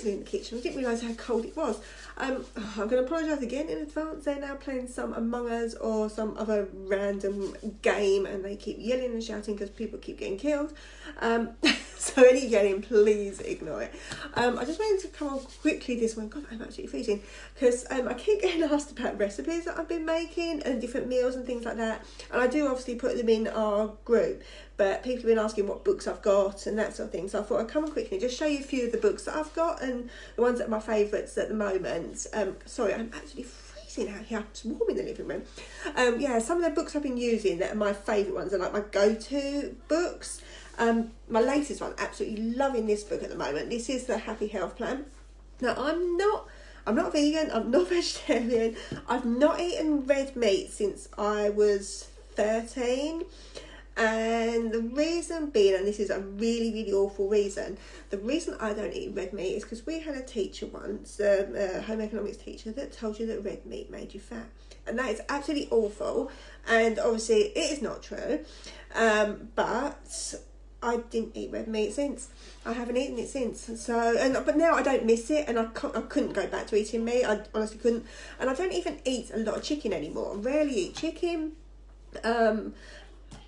freezing in the kitchen. I didn't realise how cold it was. I'm going to apologise again in advance. They're now playing some Among Us or some other random game, and they keep yelling and shouting because people keep getting killed. So any yelling, please ignore it. I just wanted to come on quickly this one. God, I'm absolutely freezing, because I keep getting asked about recipes that I've been making and different meals and things like that. And I do obviously put them in our group, but people have been asking what books I've got and that sort of thing. So I thought I'd come on quickly and just show you a few of the books that I've got and the ones that are my favourites at the moment. Sorry, I'm absolutely freezing out here. It's warm in the living room. Yeah, some of the books I've been using that are my favourite ones are like my go-to books. My latest one, absolutely loving this book at the moment. This is the Happy Health Plan. Now, I'm not vegan, I'm not vegetarian. I've not eaten red meat since I was 13. And the reason being, and this is a really, really awful reason, the reason I don't eat red meat is because we had a teacher once, a home economics teacher, that told you that red meat made you fat. And that is absolutely awful. And obviously it is not true. But I didn't eat red meat since. I haven't eaten it since. But now I don't miss it, and I couldn't go back to eating meat. I honestly couldn't. And I don't even eat a lot of chicken anymore. I rarely eat chicken.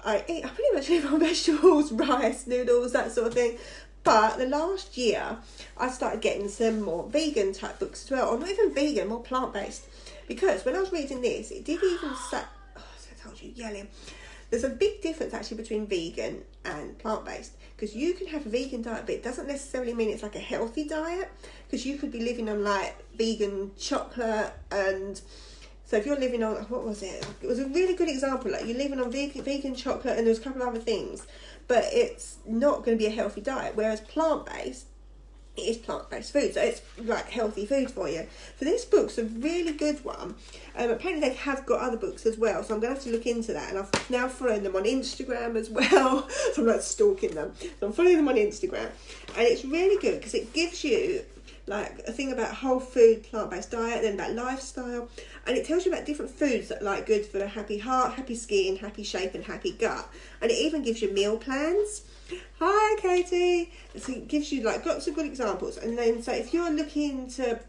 I pretty much live on vegetables, rice, noodles, that sort of thing. But the last year, I started getting some more vegan type books as well. Or not even vegan, more plant-based. Because when I was reading this, it did even say... Oh, I told you, yelling. There's a big difference actually between vegan and plant-based. Because you can have a vegan diet, but it doesn't necessarily mean it's like a healthy diet. Because you could be living on like vegan chocolate and... So if you're living on, what was it? It was a really good example. Like you're living on vegan chocolate and there's a couple of other things, but it's not going to be a healthy diet. Whereas plant-based, it is plant-based food. So it's like healthy food for you. So this book's a really good one. Apparently they have got other books as well. So I'm going to have to look into that. And I've now followed them on Instagram as well. So I'm like stalking them. So I'm following them on Instagram. And it's really good because it gives you like a thing about whole food, plant-based diet, then about lifestyle, and it tells you about different foods that are like good for a happy heart, happy skin, happy shape and happy gut. And it even gives you meal plans. Hi Katie. So it gives you like lots of good examples. And then so if you're looking to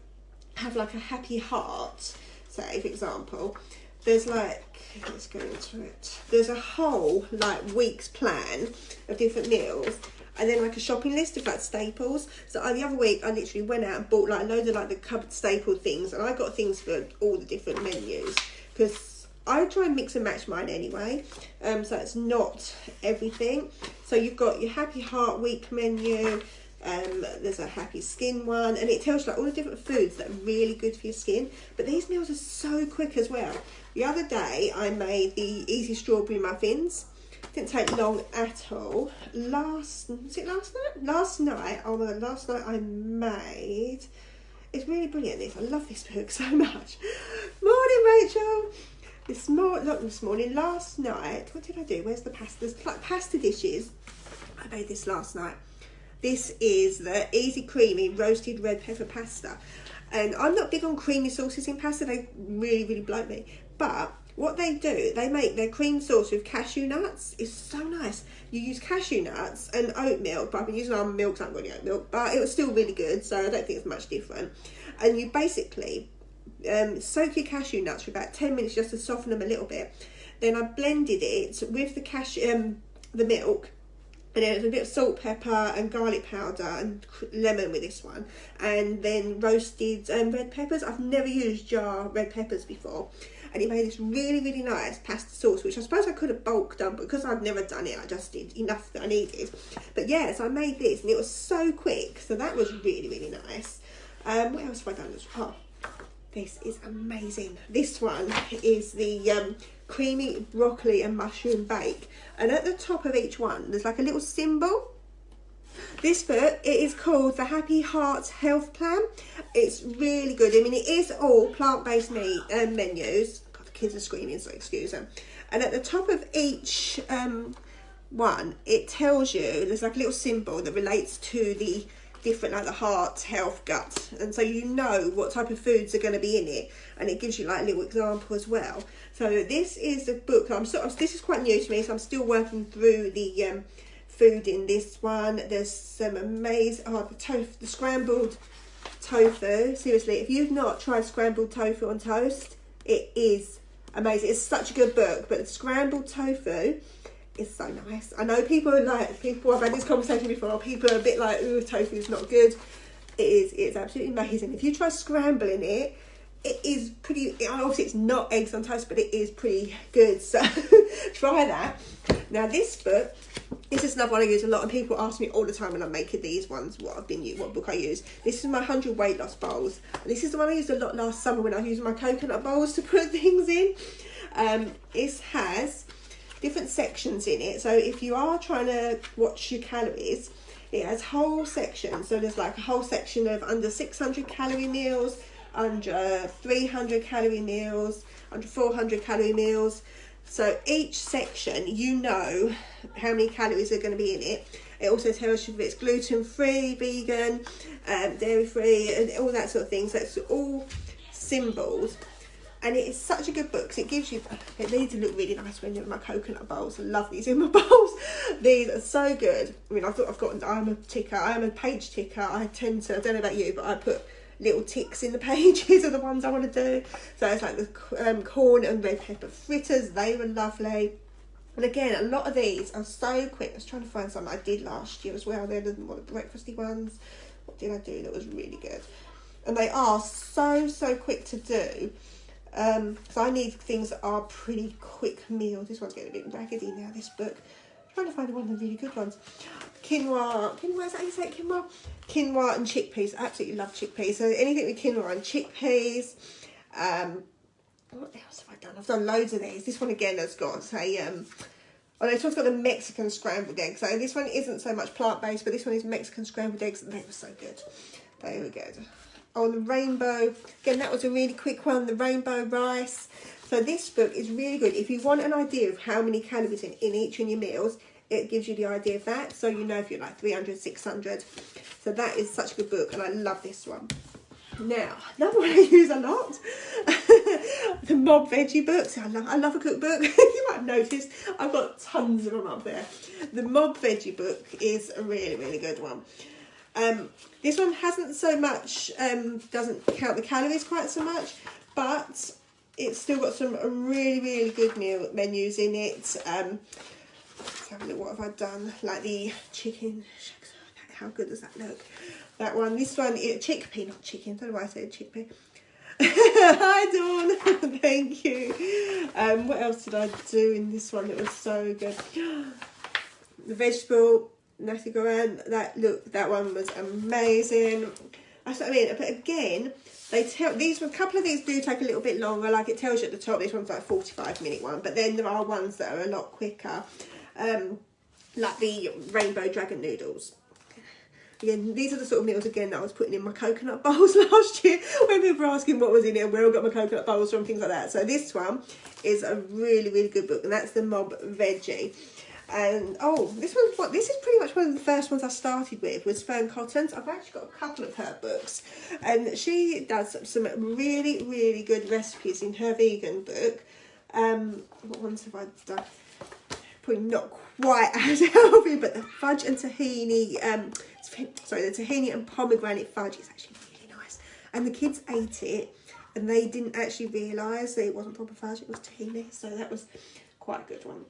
have like a happy heart, say for example, there's like, let's go into it, there's a whole like week's plan of different meals. And then like a shopping list of like staples. So the other week I literally went out and bought like loads of like the cupboard staple things, and I got things for all the different menus because I try and mix and match mine anyway. So it's not everything. So you've got your Happy Heart Week menu. There's a happy skin one, and it tells you like all the different foods that are really good for your skin. But these meals are so quick as well. The other day I made the easy strawberry muffins. Didn't take long at all. Last night? Oh my god, last night I made... It's really brilliant, this. I love this book so much. Morning, Rachel. Last night, what did I do? Where's the pasta? There's like pasta dishes. I made this last night. This is the easy creamy roasted red pepper pasta. And I'm not big on creamy sauces in pasta. They really, really bloat me. But what they do, they make their cream sauce with cashew nuts. It's so nice. You use cashew nuts and oat milk, but I've been using almond milk, so I haven't got any oat milk, but it was still really good, so I don't think it's much different. And you basically soak your cashew nuts for about 10 minutes just to soften them a little bit. Then I blended it with the milk, and then a bit of salt, pepper and garlic powder and lemon with this one, and then roasted red peppers. I've never used jar red peppers before. And it made this really, really nice pasta sauce, which I suppose I could have bulk done, but because I've never done it, I just did enough that I needed. But yeah, so I made this, and it was so quick, so that was really, really nice. What else have I done? Oh, this is amazing. This one is the creamy broccoli and mushroom bake. And at the top of each one, there's like a little symbol. This book, it is called the Happy Heart Health Plan. It's really good. I mean, it is all plant-based meat menus. God, the kids are screaming, so excuse them. And at the top of each one, it tells you, there's like a little symbol that relates to the different, like the heart, health, gut. And so you know what type of foods are going to be in it. And it gives you like a little example as well. So this is a book, this is quite new to me, so I'm still working through the food in this one. There's some amazing, the scrambled tofu. Seriously, if you've not tried scrambled tofu on toast, it is amazing. It's such a good book, but the scrambled tofu is so nice. I know people are like, I've had this conversation before, people are a bit like, ooh, tofu is not good. It's absolutely amazing. If you try scrambling it, it is pretty, obviously it's not eggs on toast, but it is pretty good, so try that. Now this book, this is another one I use a lot, and people ask me all the time when I'm making these ones what book I use. This is my 100 weight loss bowls, and this is the one I used a lot last summer when I was using my coconut bowls to put things in. It has different sections in it, so if you are trying to watch your calories, it has whole sections. So there's like a whole section of under 600 calorie meals, under 300 calorie meals, under 400 calorie meals. So each section, you know how many calories are going to be in it. It also tells you if it's gluten-free, vegan, dairy-free, and all that sort of thing. So it's all symbols. And it is such a good book because it gives you, it needs to look really nice when you're in my coconut bowls. I love these in my bowls. These are so good. I mean, I'm a ticker, I'm a page ticker. I don't know about you, but I put little ticks in the pages of the ones I want to do. So it's like the corn and red pepper fritters. They were lovely. And again, a lot of these are so quick. I was trying to find some I did last year as well. They're the more breakfasty ones. What did I do that was really good? And they are so quick to do. Because I need things that are pretty quick meals. This one's getting a bit raggedy now, this book. I'm trying to find one of the really good ones. Quinoa, is that how you say it? Quinoa and chickpeas. I absolutely love chickpeas. So anything with quinoa and chickpeas. What else have I done? I've done loads of these. This one again has got this one's got the Mexican scrambled eggs. So this one isn't so much plant-based, but this one is Mexican scrambled eggs, and they were so good. They were good. Oh, the rainbow. Again, that was a really quick one. The rainbow rice. So this book is really good. If you want an idea of how many calories in each of your meals, it gives you the idea of that. So you know if you're like 300, 600. So that is such a good book, and I love this one. Now, another one I use a lot, the Mob Veggie books. I love a cookbook. You might have noticed I've got tons of them up there. The Mob Veggie book is a really, really good one. This one hasn't so much, doesn't count the calories quite so much, but it's still got some really, really good meal menus in it. Let's have a look, what have I done? Like the chicken, how good does that look? That one, this one, chickpea, not chicken, don't know why I said chickpea. Hi Dawn, thank you. What else did I do in this one that was so good? The vegetable nasi goreng, that one was amazing. That's what I mean. But again, they tell a couple of these do take a little bit longer. Like it tells you at the top, this one's like a 45-minute one, but then there are ones that are a lot quicker, like the rainbow dragon noodles. Again, these are the sort of meals again that I was putting in my coconut bowls last year when people were asking what was in it and where I got my coconut bowls from, things like that. So this one is a really, really good book, and that's the Mob Veggie. And this is pretty much one of the first ones I started with, was Fern Cotton's. I've actually got a couple of her books, and she does some really, really good recipes in her vegan book. What ones have I done? Probably not quite as healthy, but the fudge and tahini, the tahini and pomegranate fudge is actually really nice. And the kids ate it, and they didn't actually realise that it wasn't proper fudge, it was tahini, so that was quite a good one.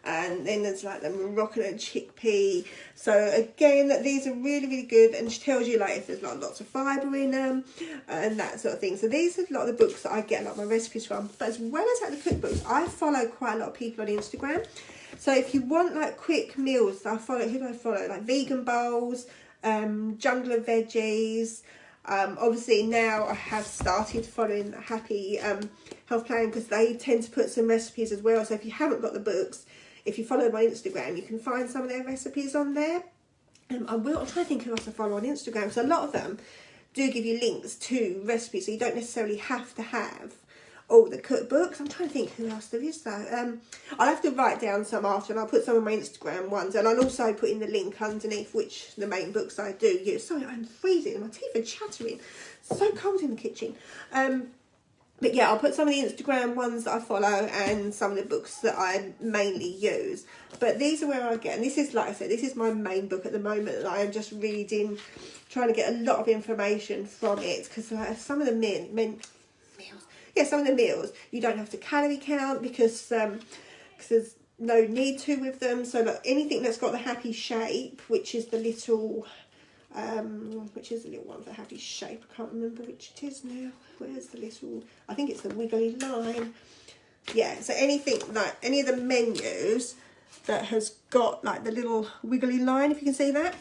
And then there's like the Moroccan and chickpea. So again, these are really, really good, and she tells you like if there's lots of fibre in them and that sort of thing. So these are a lot of the books that I get a lot of my recipes from. But as well as like the cookbooks, I follow quite a lot of people on Instagram. So if you want like quick meals, who do I follow? Like Vegan Bowls, Jungle of Veggies. Obviously now I have started following the Happy Health Plan, because they tend to put some recipes as well. So if you haven't got the books, if you follow my Instagram, you can find some of their recipes on there. I'm trying to think who else I follow on Instagram. So a lot of them do give you links to recipes, so you don't necessarily have to have all the cookbooks. I'm trying to think who else there is though. I'll have to write down some after, and I'll put some of my Instagram ones, and I'll also put in the link underneath which the main books I do use. Sorry, I'm freezing and my teeth are chattering. So cold in the kitchen. But yeah, I'll put some of the Instagram ones that I follow and some of the books that I mainly use. But these are where I get, and this is, like I said, this is my main book at the moment, and I am just reading, trying to get a lot of information from it, because some of the meals, yeah, some of the meals you don't have to calorie count because there's no need to with them. So like anything that's got the happy shape, which is the little one for happy shape, I can't remember which it is now. Where's the little, I think it's the wiggly line. Yeah, so anything, like any of the menus that has got like the little wiggly line, if you can see that.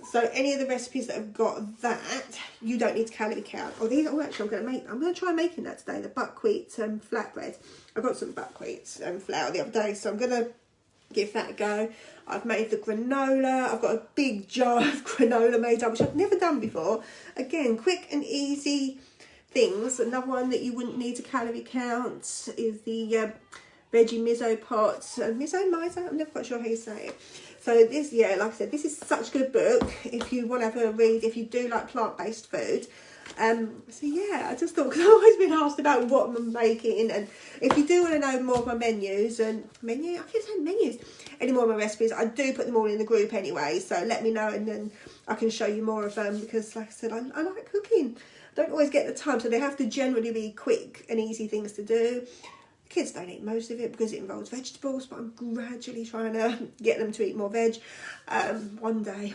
So any of the recipes that have got that, you don't need to calorie count. Oh, these, oh, actually, I'm going to try making that today, the buckwheat flatbread. I got some buckwheat flour the other day, so I'm going to give that a go. I've made the granola. I've got a big jar of granola made up, which I've never done before. Again, quick and easy things. Another one that you wouldn't need to calorie count is the veggie miso pot. Miso? I'm never quite sure how you say it. So this, yeah, like I said, this is such a good book if you want to have a read, if you do like plant-based food. So yeah, I just thought, because I've always been asked about what I'm making, and if you do want to know more of my menus, I keep saying menus, any more of my recipes, I do put them all in the group anyway, so let me know and then I can show you more of them, because like I said, I like cooking. I don't always get the time, so they have to generally be quick and easy things to do. Kids don't eat most of it because it involves vegetables, but I'm gradually trying to get them to eat more veg. One day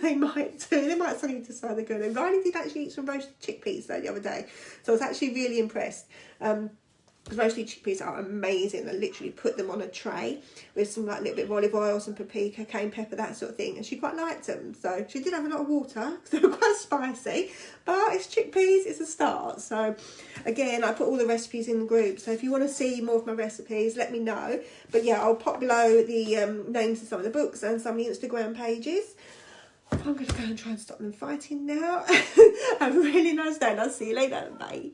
they might do. They might suddenly decide they're going to. Riley did actually eat some roasted chickpeas though the other day, so I was actually really impressed. Because roasted chickpeas are amazing. I literally put them on a tray with some like little bit of olive oil, some paprika, cayenne pepper, that sort of thing, and she quite liked them. So she did have a lot of water because they were quite spicy, but it's chickpeas, it's a start. So again, I put all the recipes in the group, so if you want to see more of my recipes, let me know. But yeah, I'll pop below the names of some of the books and some of the Instagram pages. I'm going to go and try and stop them fighting now. Have a really nice day, and I'll see you later. Bye.